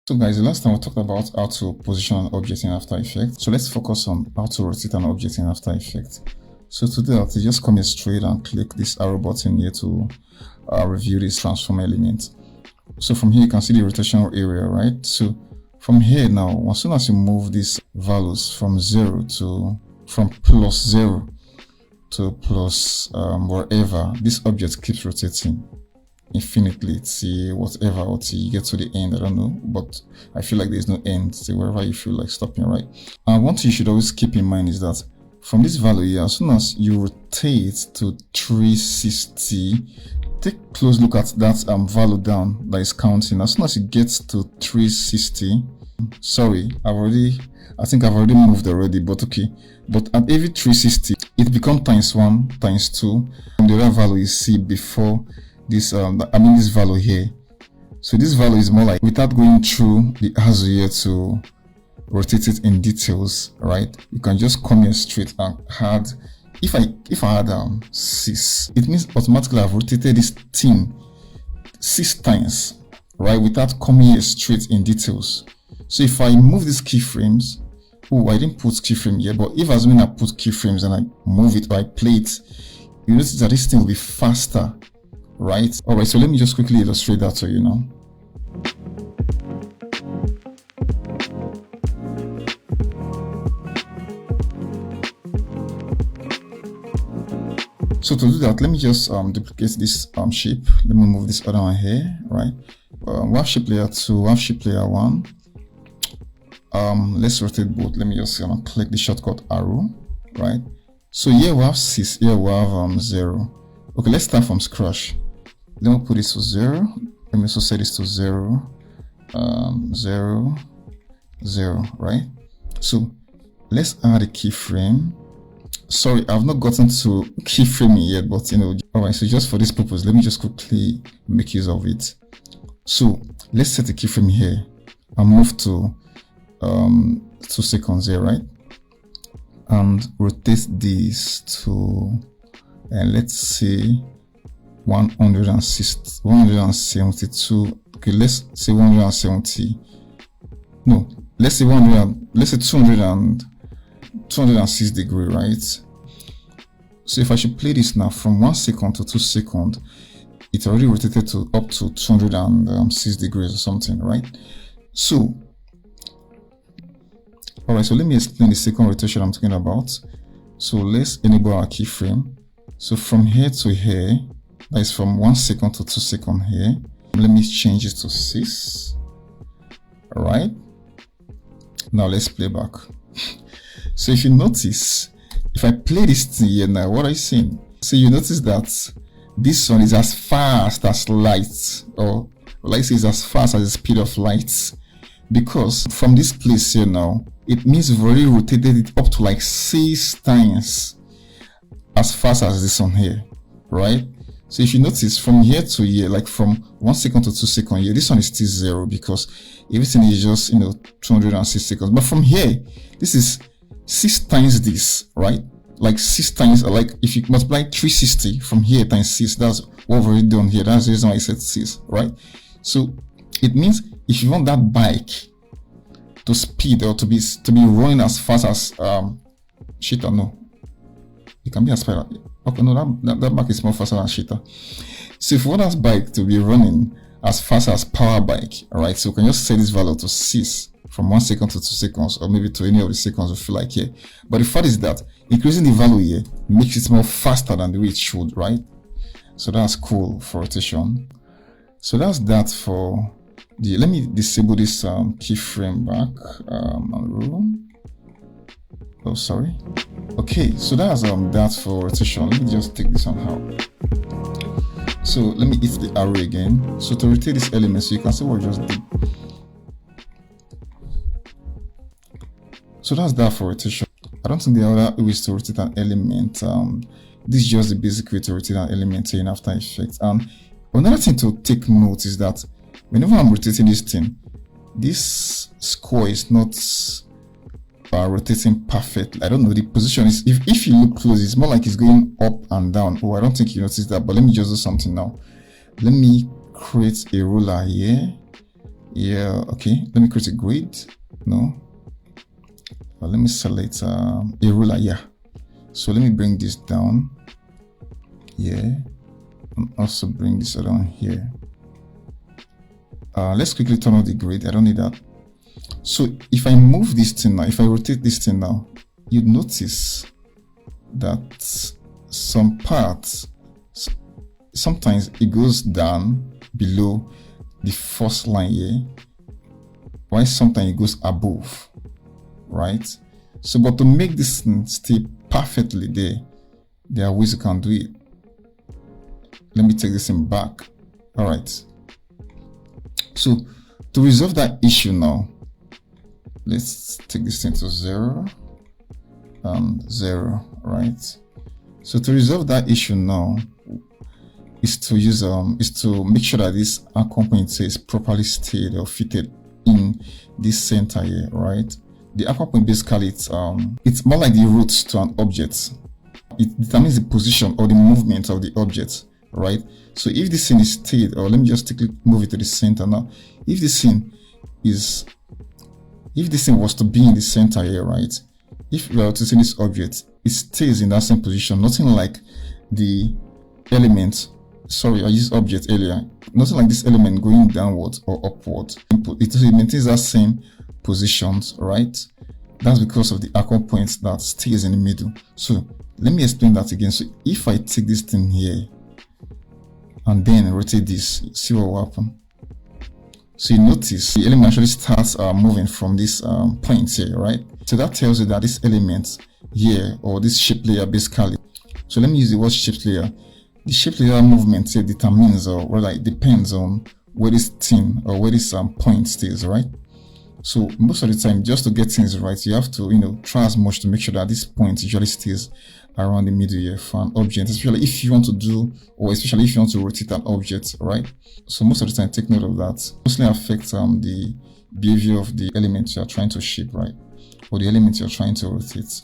So guys, the last time we talked about how to position an object in After Effects. So let's focus on how to rotate an object in After Effects. So to do that, you just come here straight and click this arrow button here to review this transform element. So from here you can see the rotation area, right? So from here now, as soon as you move these values from plus 0 to plus wherever, this object keeps rotating infinitely till whatever, or till you get to the end. I don't know, but I feel like there's no end, so wherever you feel like stopping, right? And one thing you should always keep in mind is that from this value here, as soon as you rotate to 360, take a close look at that value down that is counting. As soon as it gets to 360, sorry, I think I've already moved already, but okay. But at every 360, it becomes times 1, times 2, and the other value you see before this this value here. So this value is more like, without going through the arrow here to rotate it in details, right? You can just come here straight and add. If I add 6, it means automatically I've rotated this thing 6 times, right? Without coming here straight in details. So if I move these keyframes, I didn't put keyframe here, but if assuming I put keyframes and I move it or I play it, you notice that this thing will be faster, right? All right, so let me just quickly illustrate that to you now. So to do that, let me just duplicate this shape. Let me move this other one here, right? We have shape layer 2, we have shape layer 1. Let's rotate both. Let me just click the shortcut arrow, right? So here we have 6, here we have 0. Okay, let's start from scratch. Let me put this to 0. Let me also set this to 0, 0, 0, right? So let's add a keyframe. Sorry, I've not gotten to keyframing yet, but all right, so just for this purpose, let me just quickly make use of it. So let's set a keyframe here and move to 2 seconds here, right? And rotate this to, and let's say 172. Okay, let's say 170. No, let's say 206 degree, right? So if I should play this now from 1 second to 2 seconds, it's already rotated to up to 206 degrees or something, right? So all right, so let me explain the second rotation I'm talking about. So let's enable our keyframe. So from here to here, that is from 1 second to 2 seconds here. Let me change it to 6. All right, now let's play back. So if you notice, if I play this thing here now, what are you seeing? So you notice that this one is as fast as light, or like I say, is as fast as the speed of light, because from this place here now, it means we've already rotated it up to like 6 times as fast as this one here, right? So if you notice from here to here, like from 1 second to 2 seconds here, this one is still 0 because everything is just 206 seconds. But from here, this is 6 times this, right? Like 6 times, like if you multiply 360 from here times 6, that's what we've already done here. That's the reason why I said 6, right? So it means if you want that bike to speed or to be running as fast as cheetah, no, it can be as fast. Okay, no, that bike is more faster than cheetah. So if you want that bike to be running as fast as power bike, all right, so we can just set this value to 6 from 1 second to 2 seconds, or maybe to any of the seconds we feel like here. But the fact is that increasing the value here makes it more faster than the way it should, right? So that's cool for rotation. So that's that for the, let me disable this keyframe back oh, sorry. Okay, so that's that for rotation. Let me just take this one out. So let me hit the arrow again. So to rotate this element, so you can see what I just did. So that's that for rotation. I don't think there are other ways to rotate an element. This is just the basic way to rotate an element in After Effects. And another thing to take note is that whenever I'm rotating this thing, this square is not rotating perfectly. I don't know, the position is, if you look close, it's more like it's going up and down. Oh, I don't think you noticed that, but let me just do something now. Let me create a ruler here Yeah, okay, let me create a grid. No, but let me select a ruler. Yeah, so let me bring this down here and also bring this down here. Let's quickly turn on the grid. I don't need that. So if I move this thing now, if I rotate this thing now, you'd notice that some parts, sometimes it goes down below the first line here, while sometimes it goes above, right? So, but to make this thing stay perfectly there are ways you can do it. Let me take this thing back. All right. So to resolve that issue now, let's take this thing to 0 and 0, right? So to resolve that issue now is to use is to make sure that this anchor point is properly stayed or fitted in this center here, right? The anchor point basically it's more like the root to an object. It determines the position or the movement of the object, right? So if this thing is stayed, or let me just move it to the center now. If this thing was to be in the center here, right? If we are rotating this object, it stays in that same position. Nothing like the element. Sorry, I used object earlier. Nothing like this element going downwards or upwards. It maintains that same positions, right? That's because of the anchor point that stays in the middle. So let me explain that again. So if I take this thing here and then rotate this, see what will happen. So you notice the element actually starts moving from this point here, right? So that tells you that this element here, or this shape layer basically. So let me use the word shape layer. The shape layer movement here determines, or rather it depends on where this thing or where this point stays, right? So most of the time, just to get things right, you have to, try as much to make sure that this point usually stays around the middle here for an object, especially if you want to rotate an object, right? So most of the time, take note of that. Mostly affects the behavior of the element you are trying to shape, right? Or the element you are trying to rotate.